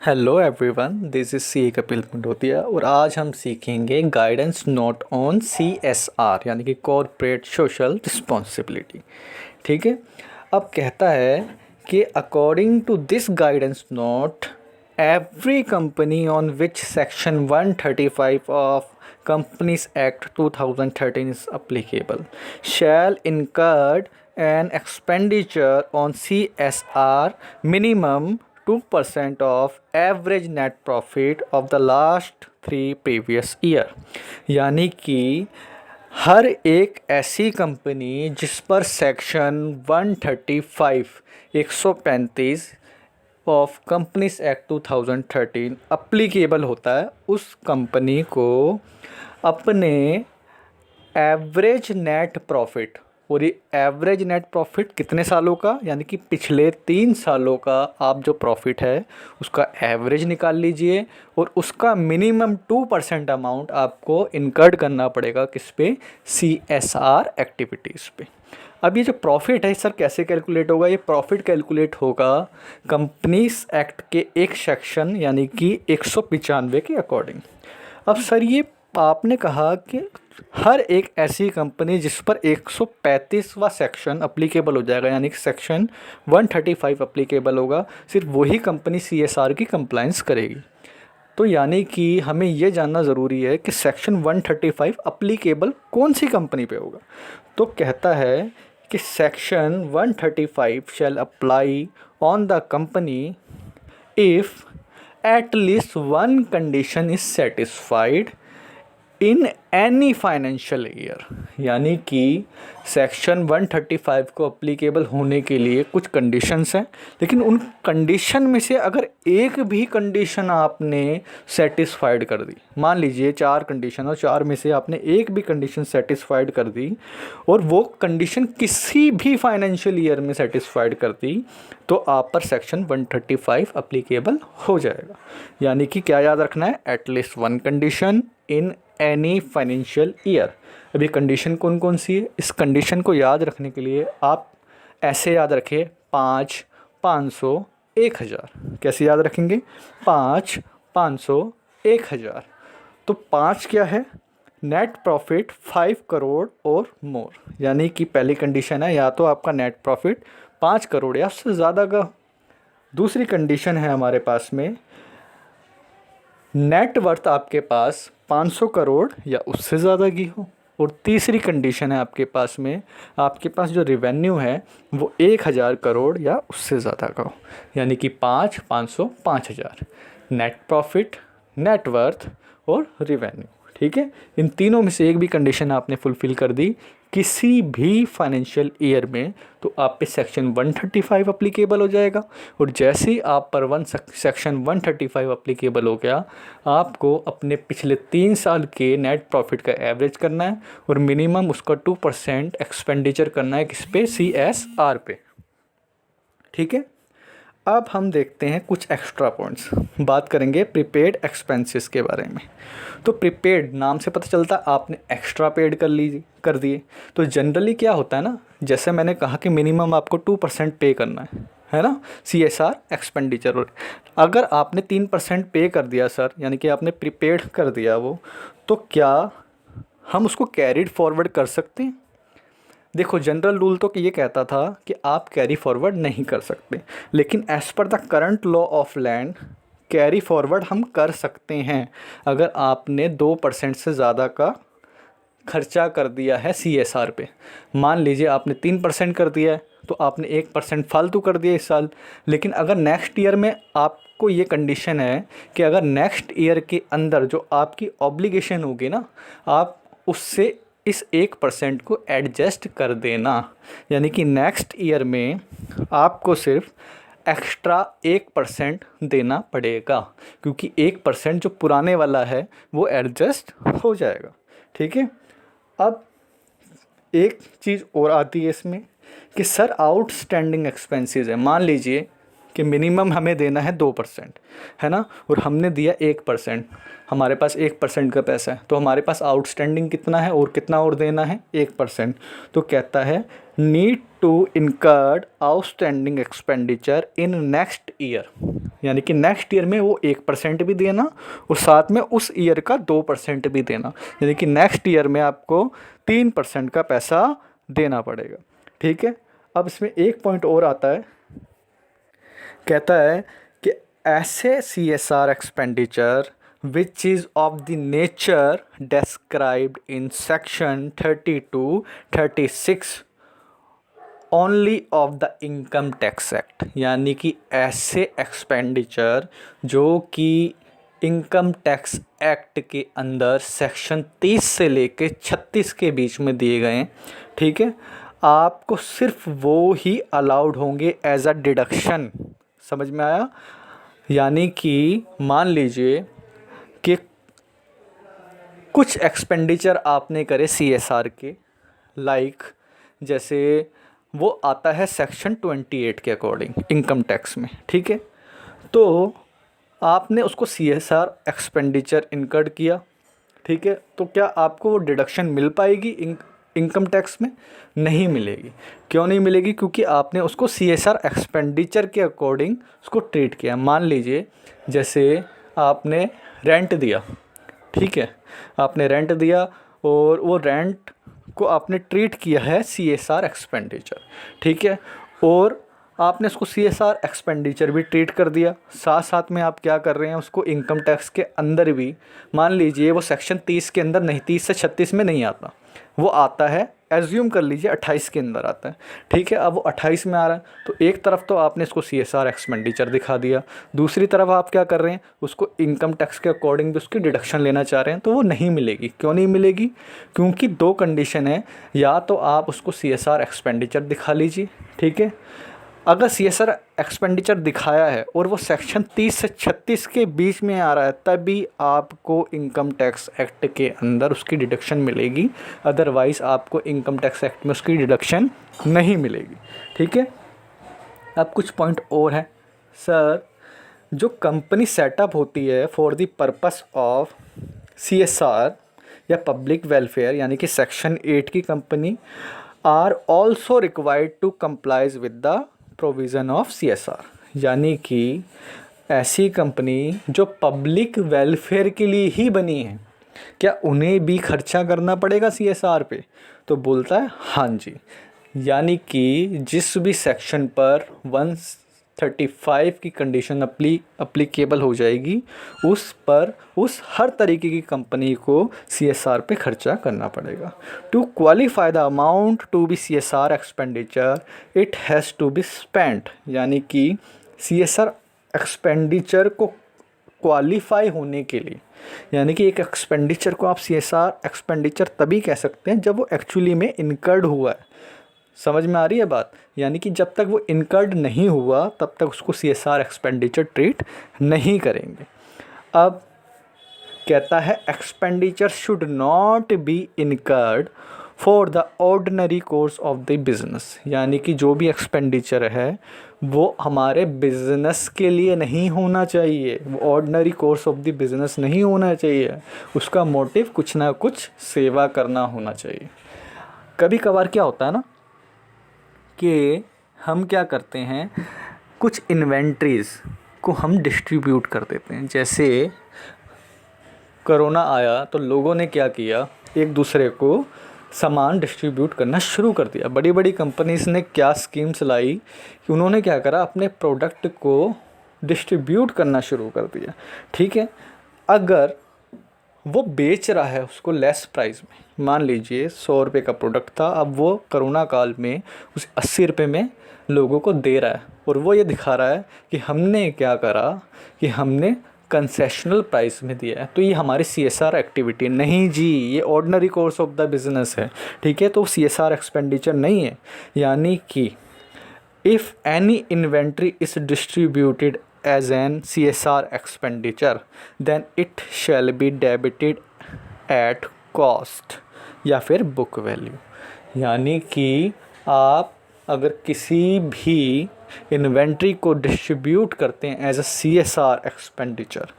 Hello everyone, this is C Kapil Pandotiya और आज हम सीखेंगे गाइडेंस नोट ऑन CSR यानी कि कॉरपोरेट सोशल रिस्पॉन्सिबिलिटी। ठीक है। अब कहता है कि according to this guidance note every company on which section 135 of companies act 2013 is applicable shall incurred an expenditure on CSR minimum 2% of average net profit of the last 3 previous year। यानी कि हर एक ऐसी company जिस पर section 135 135 of companies act 2013 applicable होता है, उस company को अपने एवरेज नेट प्रॉफिट, और ये एवरेज नेट प्रॉफिट कितने सालों का, यानी कि पिछले 3 सालों का आप जो प्रॉफिट है उसका एवरेज निकाल लीजिए और उसका मिनिमम 2% अमाउंट आपको इनकर्ड करना पड़ेगा किस पे, CSR एक्टिविटीज़ पे। अब ये जो प्रॉफिट है सर कैसे कैलकुलेट होगा? ये प्रॉफिट कैलकुलेट होगा कंपनीज एक्ट के एक सेक्शन यानी कि 195 के अकॉर्डिंग। अब सर ये आपने कहा कि हर एक ऐसी कंपनी जिस पर 135वां सेक्शन अप्लीकेबल हो जाएगा यानी कि सेक्शन 135 अप्लीकेबल होगा, सिर्फ वही कंपनी CSR की कंप्लायंस करेगी। तो यानी कि हमें ये जानना ज़रूरी है कि सेक्शन 135 अप्लीकेबल कौन सी कंपनी पे होगा। तो कहता है कि section 135 shall apply on the company if at least one condition is satisfied in any financial year. यानी कि सेक्शन 135 को अप्लीकेबल होने के लिए कुछ कंडीशंस हैं, लेकिन उन कंडीशन में से अगर एक भी कंडीशन आपने सेटिस्फाइड कर दी, मान लीजिए 4 कंडीशन और 4 में से आपने एक भी कंडीशन सेटिस्फाइड कर दी और वो कंडीशन किसी भी फाइनेंशियल ईयर में सेटिस्फाइड कर दी, तो आप पर सेक्शन 135 अप्लीकेबल हो जाएगा। यानी कि क्या याद रखना है? At least one condition in any financial year. अभी कंडीशन कौन कौन सी है, इस कंडीशन को याद रखने के लिए आप ऐसे याद रखें 5, 500, 1000। कैसे याद रखेंगे? 5, 500, 1000। तो 5 क्या है? नेट प्रॉफिट 5 करोड़ और मोर। यानी कि पहली कंडीशन है या तो आपका नेट प्रॉफिट 5 करोड़ या उससे ज़्यादा का। दूसरी कंडीशन है हमारे पास में नेट वर्थ आपके पास 500 करोड़ या उससे ज़्यादा की हो। और तीसरी कंडीशन है आपके पास में, आपके पास जो रिवेन्यू है वो 1000 करोड़ या उससे ज़्यादा का हो। यानी कि 5, 500, 5000 नेट प्रॉफिट, नेट वर्थ और रिवेन्यू। ठीक है, इन तीनों में से एक भी कंडीशन आपने फुलफ़िल कर दी किसी भी फाइनेंशियल ईयर में, तो आप पे सेक्शन 135 अप्लीकेबल हो जाएगा। और जैसे ही आप पर सेक्शन 135 अप्लीकेबल हो गया, आपको अपने पिछले 3 साल के नेट प्रॉफिट का एवरेज करना है और मिनिमम उसका 2% एक्सपेंडिचर करना है किस पे, CSR पे। ठीक है। अब हम देखते हैं कुछ एक्स्ट्रा पॉइंट्स, बात करेंगे प्रीपेड एक्सपेंसेस के बारे में। तो प्रीपेड नाम से पता चलता है आपने एक्स्ट्रा पेड कर दिए। तो जनरली क्या होता है ना, जैसे मैंने कहा कि मिनिमम आपको 2% पे करना है ना, CSR एक्सपेंडिचर। अगर आपने 3% पे कर दिया सर, यानी कि आपने प्रीपेड कर दिया वो, तो क्या हम उसको कैरिड फॉरवर्ड कर सकते हैं? देखो, जनरल रूल तो ये कहता था कि आप कैरी फॉरवर्ड नहीं कर सकते, लेकिन as per the current law of land carry forward हम कर सकते हैं अगर आपने 2% से ज़्यादा का खर्चा कर दिया है CSR पे। मान लीजिए आपने 3% कर दिया है, तो आपने 1% फालतू कर दिया इस साल। लेकिन अगर नेक्स्ट ईयर में आपको ये कंडीशन है कि अगर नेक्स्ट ईयर के अंदर जो आपकी ऑब्लिगेशन होगी ना, आप उससे इस 1% को एडजस्ट कर देना। यानी कि नेक्स्ट ईयर में आपको सिर्फ एक्स्ट्रा 1% देना पड़ेगा, क्योंकि 1% जो पुराने वाला है वो एडजस्ट हो जाएगा। ठीक है। अब एक चीज़ और आती है इसमें कि सर आउटस्टैंडिंग एक्सपेंसेस है। मान लीजिए कि मिनिमम हमें देना है 2%, है ना, और हमने दिया 1%, हमारे पास 1% का पैसा है, तो हमारे पास आउटस्टैंडिंग कितना है और कितना और देना है, 1%। तो कहता है need to incurred outstanding expenditure in next year. यानी कि नेक्स्ट ईयर में वो 1% भी देना और साथ में उस ईयर का 2% भी देना, यानी कि नेक्स्ट ईयर में आपको 3% का पैसा देना पड़ेगा। ठीक है, अब इसमें एक पॉइंट और आता है, कहता है कि ऐसे CSR expenditure which is of the nature described in section 32-36 only of the income tax act, यानी कि ऐसे एक्सपेंडिचर जो कि इनकम टैक्स एक्ट के अंदर सेक्शन 30 से लेके 36 के बीच में दिए गए हैं। ठीक है, आपको सिर्फ वो ही अलाउड होंगे एज अ डिडक्शन। समझ में आया? यानी कि मान लीजिए कि कुछ एक्सपेंडिचर आपने करे CSR के, लाइक जैसे वो आता है सेक्शन 28 के अकॉर्डिंग इनकम टैक्स में। ठीक है, तो आपने उसको CSR एक्सपेंडिचर इनकर्ड किया। ठीक है, तो क्या आपको वो डिडक्शन मिल पाएगी इनकम टैक्स में? नहीं मिलेगी। क्यों नहीं मिलेगी? क्योंकि आपने उसको CSR एक्सपेंडिचर के अकॉर्डिंग उसको ट्रीट किया। मान लीजिए जैसे आपने रेंट दिया, ठीक है, आपने रेंट दिया और वो रेंट को आपने ट्रीट किया है CSR एक्सपेंडिचर। ठीक है, और आपने उसको CSR एक्सपेंडिचर भी ट्रीट कर दिया, साथ साथ में आप क्या कर रहे हैं उसको इनकम टैक्स के अंदर भी, मान लीजिए वो सेक्शन 30 के अंदर नहीं, 30 से 36 में नहीं आता, वो आता है, एज्यूम कर लीजिए 28 के अंदर आता है। ठीक है, अब वो 28 में आ रहा है, तो एक तरफ तो आपने इसको CSR एक्सपेंडिचर दिखा दिया, दूसरी तरफ आप क्या कर रहे हैं उसको इनकम टैक्स के अकॉर्डिंग भी उसकी डिडक्शन लेना चाह रहे हैं, तो वो नहीं मिलेगी। क्यों नहीं मिलेगी? क्योंकि दो कंडीशन है, या तो आप उसको CSR एक्सपेंडिचर दिखा लीजिए। ठीक है, अगर CSR एक्सपेंडिचर दिखाया है और वो सेक्शन 30 से 36 के बीच में आ रहा है, तभी आपको इनकम टैक्स एक्ट के अंदर उसकी डिडक्शन मिलेगी, अदरवाइज़ आपको इनकम टैक्स एक्ट में उसकी डिडक्शन नहीं मिलेगी। ठीक है, अब कुछ पॉइंट और है सर। जो कंपनी सेटअप होती है for the purpose of CSR या पब्लिक वेलफेयर, यानी कि सेक्शन 8 की company are also required to complies with the provision of CSR, यानी कि ऐसी कंपनी जो पब्लिक वेलफेयर के लिए ही बनी है, क्या उन्हें भी खर्चा करना पड़ेगा CSR पे? तो बोलता है हाँ जी, यानी कि जिस भी सेक्शन पर 135 की कंडीशन अप्लीकेबल हो जाएगी, उस पर उस हर तरीके की कंपनी को CSR पे खर्चा करना पड़ेगा। To qualify the amount to be CSR expenditure it has to be spent, यानी कि CSR एक्सपेंडिचर को क्वालिफाई होने के लिए, यानी कि एक एक्सपेंडिचर को आप CSR एक्सपेंडिचर तभी कह सकते हैं जब वो एक्चुअली में इनकर्ड हुआ है। समझ में आ रही है बात? यानी कि जब तक वो इनकर्ड नहीं हुआ तब तक उसको CSR एक्सपेंडिचर ट्रीट नहीं करेंगे। अब कहता है expenditure should not be incurred for the ordinary course of the business, यानी कि जो भी एक्सपेंडिचर है वो हमारे बिज़नेस के लिए नहीं होना चाहिए, वो ordinary course of the business नहीं होना चाहिए, उसका मोटिव कुछ ना कुछ सेवा करना होना चाहिए। कभी कभार क्या होता है ना कि हम क्या करते हैं, कुछ इन्वेंट्रीज़ को हम डिस्ट्रीब्यूट कर देते हैं। जैसे कोरोना आया तो लोगों ने क्या किया, एक दूसरे को सामान डिस्ट्रीब्यूट करना शुरू कर दिया। बड़ी बड़ी कंपनीज़ ने क्या स्कीम चलाई कि उन्होंने क्या करा, अपने प्रोडक्ट को डिस्ट्रीब्यूट करना शुरू कर दिया। ठीक है, अगर वो बेच रहा है उसको लेस प्राइस में, मान लीजिए 100 रुपये का प्रोडक्ट था, अब वो कोरोना काल में उसे 80 रुपये में लोगों को दे रहा है, और वो ये दिखा रहा है कि हमने क्या करा कि हमने कंसेशनल प्राइस में दिया है, तो ये हमारी CSR एक्टिविटी नहीं जी, ये ordinary course of the business है। ठीक है, तो CSR एक्सपेंडिचर नहीं है। यानी कि if any inventory is distributed as an CSR expenditure then it shall be debited at cost या फिर बुक वैल्यू, यानी कि आप अगर किसी भी इन्वेंट्री को डिस्ट्रीब्यूट करते हैं एज अ CSR एक्सपेंडिचर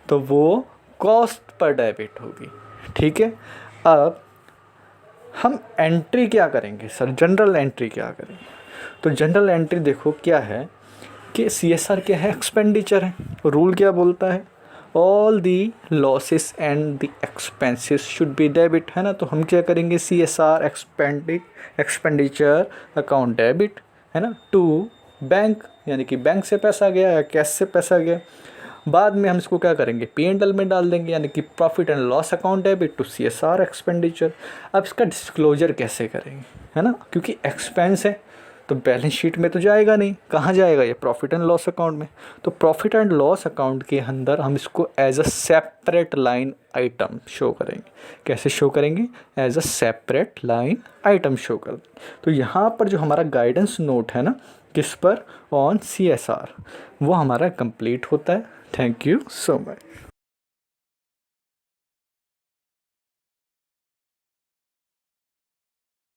तो वो कॉस्ट पर डेबिट होगी। ठीक है, अब हम एंट्री क्या करेंगे सर, जनरल एंट्री क्या करेंगे? तो जनरल एंट्री देखो क्या है कि CSR क्या है, एक्सपेंडिचर है। रूल क्या बोलता है, all the losses and the expenses should be debit, है ना। तो हम क्या करेंगे, CSR एक्सपेंडिचर अकाउंट डेबिट, है ना, टू बैंक, यानी कि बैंक से पैसा गया या कैश से पैसा गया। बाद में हम इसको क्या करेंगे, P&L में डाल देंगे, यानी कि profit and loss account debit to CSR expenditure. अब इसका डिस्क्लोजर कैसे करेंगे, है ना, क्योंकि एक्सपेंस है तो बैलेंस शीट में तो जाएगा नहीं, कहाँ जाएगा, ये प्रॉफिट एंड लॉस अकाउंट में। तो प्रॉफिट एंड लॉस अकाउंट के अंदर हम इसको as a separate line item show करेंगे। कैसे शो करेंगे, as a separate line item show कर देंगे। तो यहाँ पर जो हमारा गाइडेंस नोट है ना, किस पर, ऑन CSR, वो हमारा कंप्लीट होता है। Thank you so much.